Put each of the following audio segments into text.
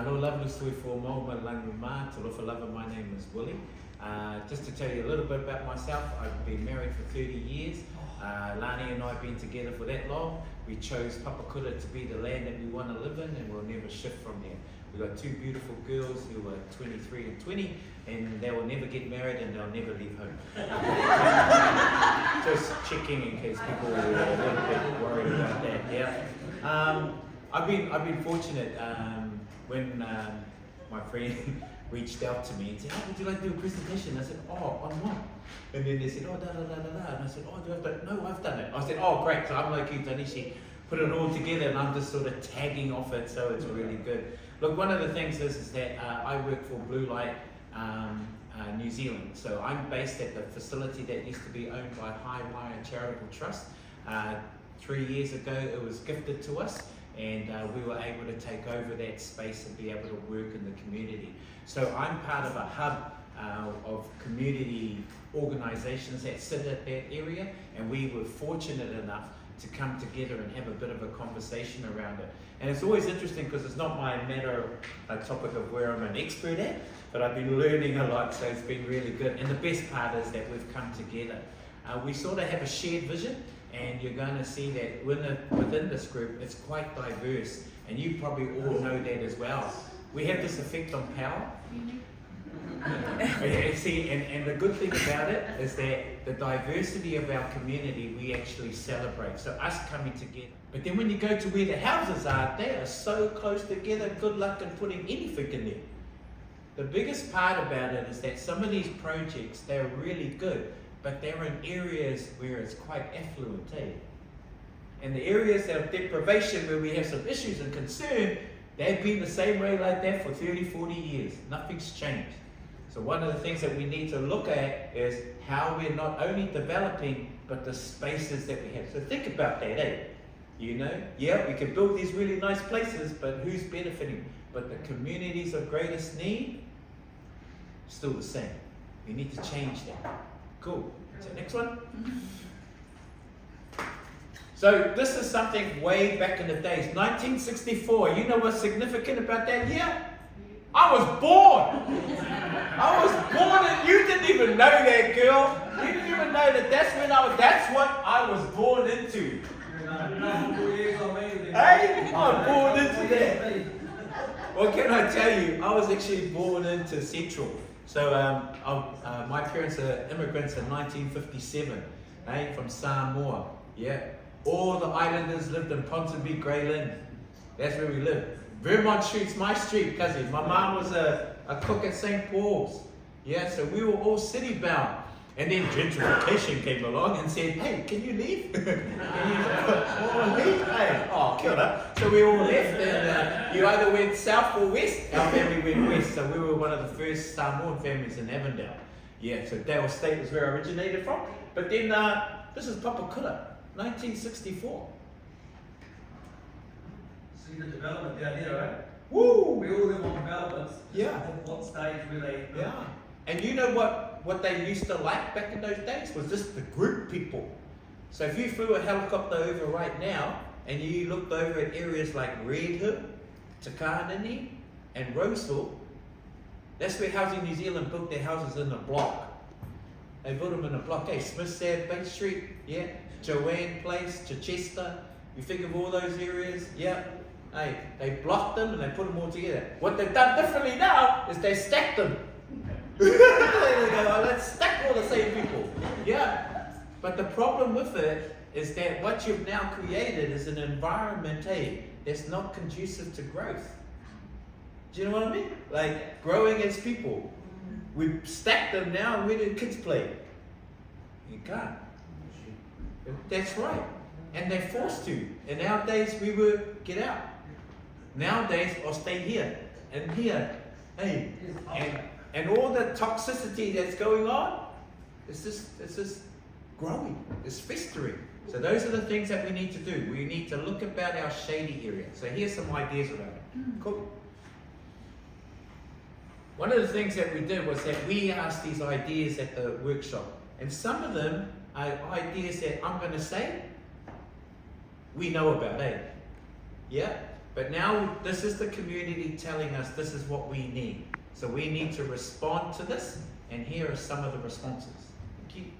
Hello, lovely story for Mauma Languma, to lofa lava. My name is Willy. Just to tell you a little bit about myself, I've been married for 30 years. Lani and I have been together for that long. We chose Papakura to be the land that we want to live in, and we'll never shift from there. We've got two beautiful girls who are 23 and 20, and they will never get married and they'll never leave home. Just checking in case people are a little bit worried about that. Yeah. I've been fortunate when my friend reached out to me and said, "Oh, would you like to do a presentation?" I said, "Oh, on what?" And then they said, "Oh, da da da da da." And I said, "Oh, do I have to?" "No, I've done it." I said, "Oh, great." So I'm like you, Tanishi, put it all together and I'm just sort of tagging off it, so it's really good. Look, one of the things is that I work for Blue Light New Zealand. So I'm based at the facility that used to be owned by Highwire Charitable Trust. 3 years ago it was gifted to us, and we were able to take over that space and be able to work in the community. So I'm part of a hub of community organisations that sit at that area, and we were fortunate enough to come together and have a bit of a conversation around it. And it's always interesting because it's not my topic of where I'm an expert at, but I've been learning a lot, so it's been really good. And the best part is that we've come together. We sort of have a shared vision, and you're going to see that within this group, it's quite diverse, and you probably all know that as well. We have this effect on power. See, and the good thing about it is that the diversity of our community we actually celebrate. So us coming together. But then when you go to where the houses are, they are so close together. Good luck in putting anything in there. The biggest part about it is that some of these projects, they're really good, but they're in areas where it's quite affluent, eh? And the areas of deprivation where we have some issues and concern, they've been the same way like that for 30, 40 years. Nothing's changed. So one of the things that we need to look at is how we're not only developing, but the spaces that we have. So think about that, eh? You know, yeah, we can build these really nice places, but who's benefiting? But the communities of greatest need, still the same. We need to change that. Cool. So next one. So this is something way back in the days, 1964. You know what's significant about that year? I was born. I was born, and you didn't even know that, girl. You didn't even know that. That's what I was born into. Hey, I was born into that. What can I tell you? I was actually born into Central. So my parents are immigrants in 1957, from Samoa. Yeah. All the islanders lived in Ponsonby, Grey Lynn. That's where we lived. Vermont Street's my street, cousin. My mom was a cook at St. Paul's. Yeah, so we were all city bound. And then gentrification came along and said, "Hey, can you leave? Can you all leave?" Hey, oh, kia ora. So we all left, and you either went south or west. Our family went west, so we were one of the first Samoan families in Avondale. Yeah, so Dale State is where I originated from. But then this is Papakura, 1964. See the development down here, right? Woo! We all live on developments. Yeah. What stage were they? Yeah. And you know what they used to like back in those days was just the group people. So if you flew a helicopter over right now and you looked over at areas like Red Hill, Takanini, and Roseville, that's where Housing New Zealand built their houses in a block. They built them in a block. Hey, Smith's Bay Street, yeah, Joanne Place, Chichester. You think of all those areas, yeah. Hey, they blocked them and they put them all together. What they've done differently now is they stacked them. They go, let's stack all the same people. Yeah. But the problem with it is that what you've now created is an environment, that's not conducive to growth. Do you know what I mean? Like growing as people. We stack them now, and where do kids play? You can't. That's right. And they're forced to. In our days, we were get out. Nowadays, I'll stay here and here. Hey, and all the toxicity that's going on, it's just growing. It's festering. So those are the things that we need to do. We need to look about our shady area. So here's some ideas around it. Cool. One of the things that we did was that we asked these ideas at the workshop. And some of them are ideas that I'm going to say we know about, Yeah? But now this is the community telling us this is what we need. So we need to respond to this, and here are some of the responses. Thank you.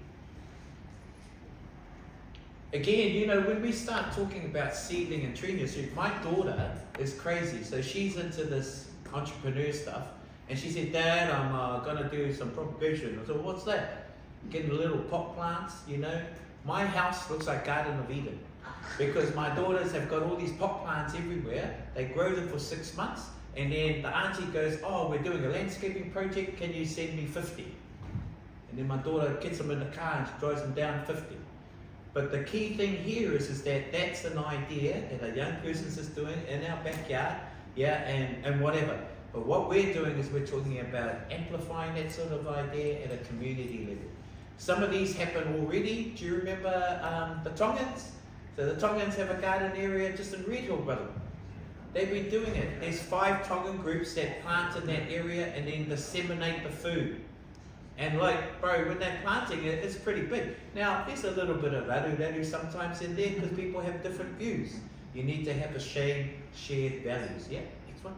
Again, you know, when we start talking about seedling and tree nursery, my daughter is crazy. So she's into this entrepreneur stuff, and she said, Dad, I'm gonna do some propagation. I said, what's that? Getting little pot plants, you know. My house looks like Garden of Eden because my daughters have got all these pot plants everywhere. They grow them for 6 months, and then the auntie goes, oh, we're doing a landscaping project, can you send me 50? And then my daughter gets them in the car and she drives them down 50. But the key thing here is that that's an idea that a young person's just doing in our backyard, yeah, and whatever. But what we're doing is we're talking about amplifying that sort of idea at a community level. Some of these happen already. Do you remember the Tongans? So the Tongans have a garden area just in Red Hill, brother. They've been doing it. There's 5 Tongan groups that plant in that area and then disseminate the food. And like, bro, when they're planting it, it's pretty big. Now, there's a little bit of radu sometimes in there because people have different views. You need to have a shared values. Yeah, next one.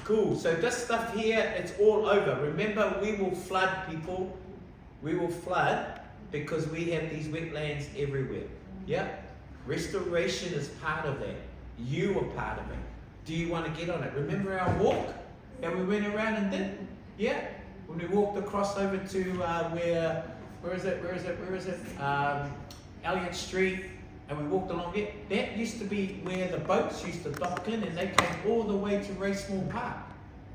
Cool, so this stuff here, it's all over. Remember, we will flood, people. We will flood because we have these wetlands everywhere. Yeah? Restoration is part of that. You are part of it. Do you want to get on it? Remember our walk that we went around and did? Yeah? When we walked across over to where is it? Elliott Street, and we walked along it. That used to be where the boats used to dock in, and they came all the way to Racemore Park.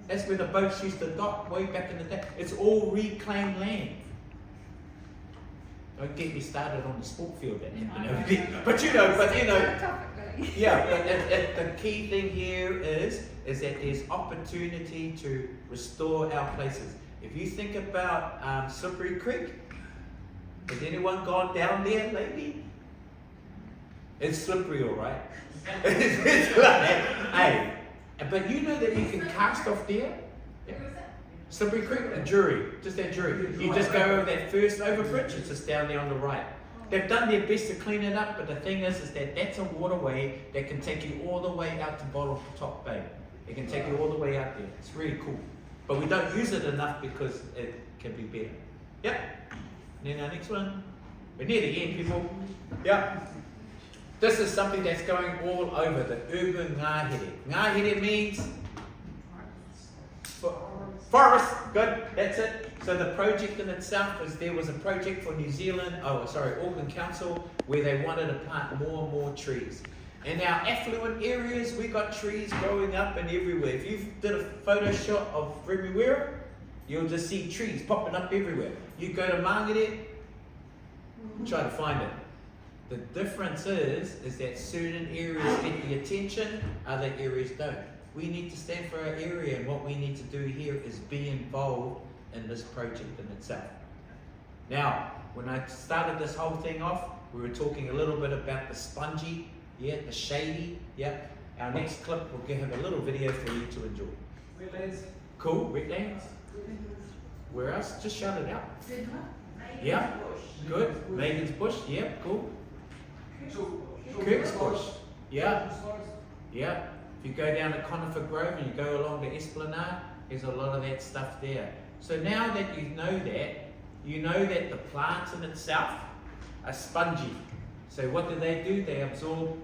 That's where the boats used to dock way back in the day. It's all reclaimed land. Don't get me started on the sport field, but you know, yeah. But the key thing here is that there's opportunity to restore our places. If you think about Slippery Creek, has anyone gone down there lately? It's slippery, all right. It's like, hey, but you know that you can cast off there. Yeah. Slippery Creek, a jury, just that jury. You just go over that first overbridge, it's just down there on the right. They've done their best to clean it up, but the thing is that that's a waterway that can take you all the way out to Bottle Top Bay. It can take you all the way out there. It's really cool. But we don't use it enough because it can be better. Yep. And then our next one. We're near the end, people. Yep. This is something that's going all over, the urban ngahere. Ngahere means forest. Good, that's it. So the project in itself is there was a project for New Zealand, Auckland Council, where they wanted to plant more and more trees. In our affluent areas, we got trees growing up and everywhere. If you did a photo shot of Remuera, you'll just see trees popping up everywhere. You go to Mangere, try to find it. The difference is that certain areas get the attention, other areas don't. We need to stand for our area, and what we need to do here is be involved in this project in itself. Now, when I started this whole thing off, we were talking a little bit about the spongy, yeah, the shady, yeah. Our next clip will have a little video for you to enjoy. Wetlands. Cool, wetlands. Where else? Just shout it out. Yeah, good. Megan's Bush, yeah, cool. Kirk's Bush, yeah, yeah. If you go down to Conifer Grove and you go along the Esplanade, there's a lot of that stuff there. So now that you know that the plants in itself are spongy. So what do? They absorb.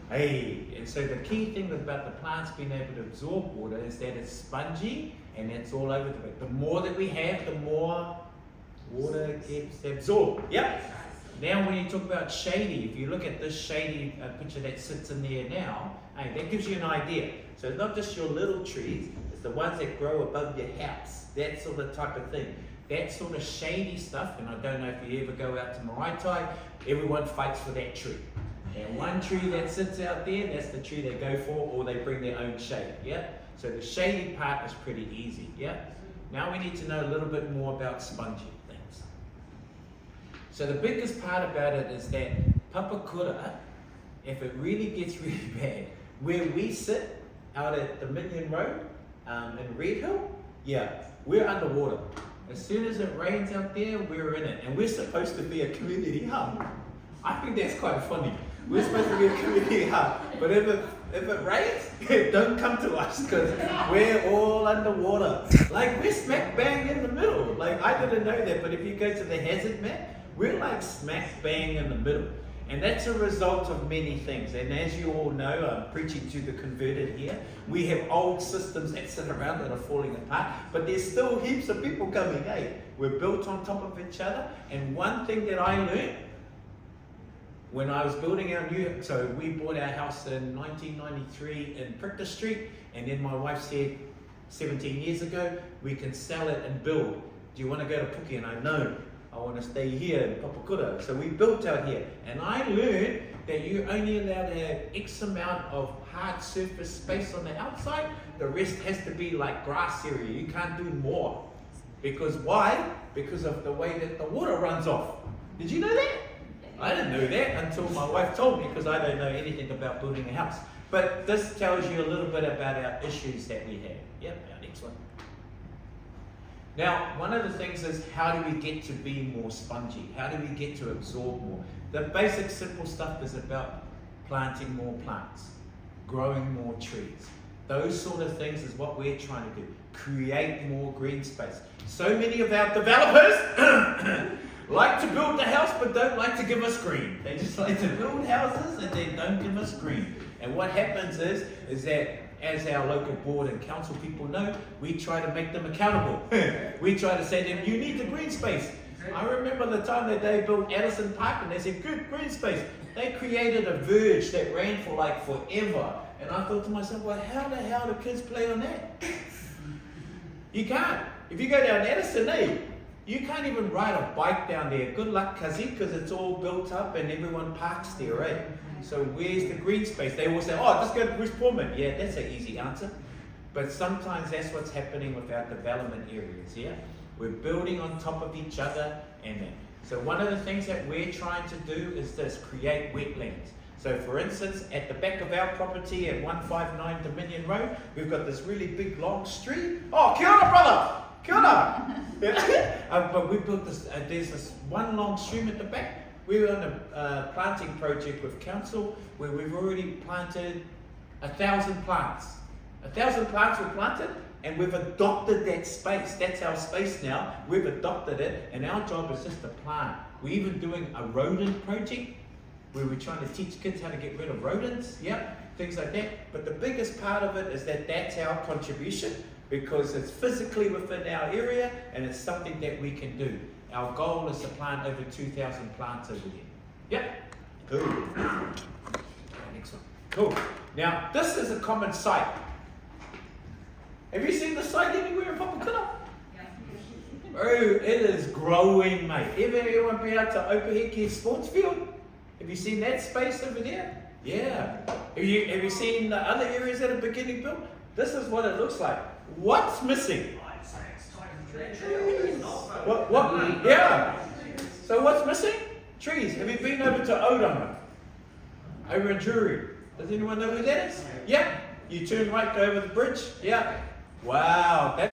Hey, and so the key thing about the plants being able to absorb water is that it's spongy and it's all over the place. The more that we have, the more water gets absorbed. Yep. Now when you talk about shady, if you look at this shady picture that sits in there now, hey, that gives you an idea. So it's not just your little trees, it's the ones that grow above your house. That sort of type of thing. That sort of shady stuff, and I don't know if you ever go out to Maraetai, everyone fights for that tree. And one tree that sits out there, that's the tree they go for, or they bring their own shade, yeah? So the shady part is pretty easy, yeah? Now we need to know a little bit more about spongy things. So the biggest part about it is that Papakura, if it really gets really bad, where we sit out at Dominion Road in Red Hill, yeah, we're underwater. As soon as it rains out there, we're in it. And we're supposed to be a community hub. I think that's quite funny. We're supposed to be a community hub. But if if it rains, don't come to us because we're all underwater. Like we're smack bang in the middle. Like I didn't know that, but if you go to the hazard map, we're like smack bang in the middle. And that's a result of many things. And as you all know, I'm preaching to the converted here. We have old systems that sit around that are falling apart, but there's still heaps of people coming, hey? We're built on top of each other. And one thing that I learned when I was building our new, so we bought our house in 1993 in Prictor Street, and then my wife said 17 years ago, we can sell it and build. Do you want to go to Puki? And I know. I want to stay here in Papakura. So we built out here. And I learned that you're only allowed to have X amount of hard surface space on the outside. The rest has to be like grass area. You can't do more. Because why? Because of the way that the water runs off. Did you know that? I didn't know that until my wife told me, because I don't know anything about building a house. But this tells you a little bit about our issues that we have. Yep, our next one. Now, one of the things is, how do we get to be more spongy? How do we get to absorb more? The basic simple stuff is about planting more plants, growing more trees. Those sort of things is what we're trying to do. Create more green space. So many of our developers like to build the house but don't like to give us green. They just like to build houses and they don't give us green. And what happens is that as our local board and council people know, we try to make them accountable. We try to say to them, you need the green space. I remember the time that they built Addison Park and they said, good green space. They created a verge that ran for like forever. And I thought to myself, well, how the hell do kids play on that? You can't. If you go down Addison, you can't even ride a bike down there. Good luck, Kazi, because it's all built up and everyone parks there, right? So where's the green space? They all say, oh, just go to Bruce Pullman. Yeah, that's an easy answer. But sometimes that's what's happening with our development areas, yeah? We're building on top of each other and then. So one of the things that we're trying to do is this, create wetlands. So for instance, at the back of our property at 159 Dominion Road, we've got this really big long street. Oh, kia ora, brother! Kia ora! But we built this, there's this one long stream at the back. We were on a planting project with council where we've already planted 1,000 plants. 1,000 plants were planted and we've adopted that space. That's our space now. We've adopted it and our job is just to plant. We're even doing a rodent project where we're trying to teach kids how to get rid of rodents, things like that. But the biggest part of it is that that's our contribution because it's physically within our area and it's something that we can do. Our goal is to plant over 2,000 plants over there. Cool. Next one. Cool. Now, this is a common site. Have you seen the site anywhere in Papakura? Oh, it is growing, mate. Everyone been out to Opahiki Sports Field? Have you seen that space over there? Yeah. Have you seen the other areas that are beginning built? This is what it looks like. What's missing? What? Yeah. So what's missing? Trees. Have you been over to Odama? Over in Drury. Does anyone know where that is? Yeah. You turn right, go over the bridge. Yeah. Wow.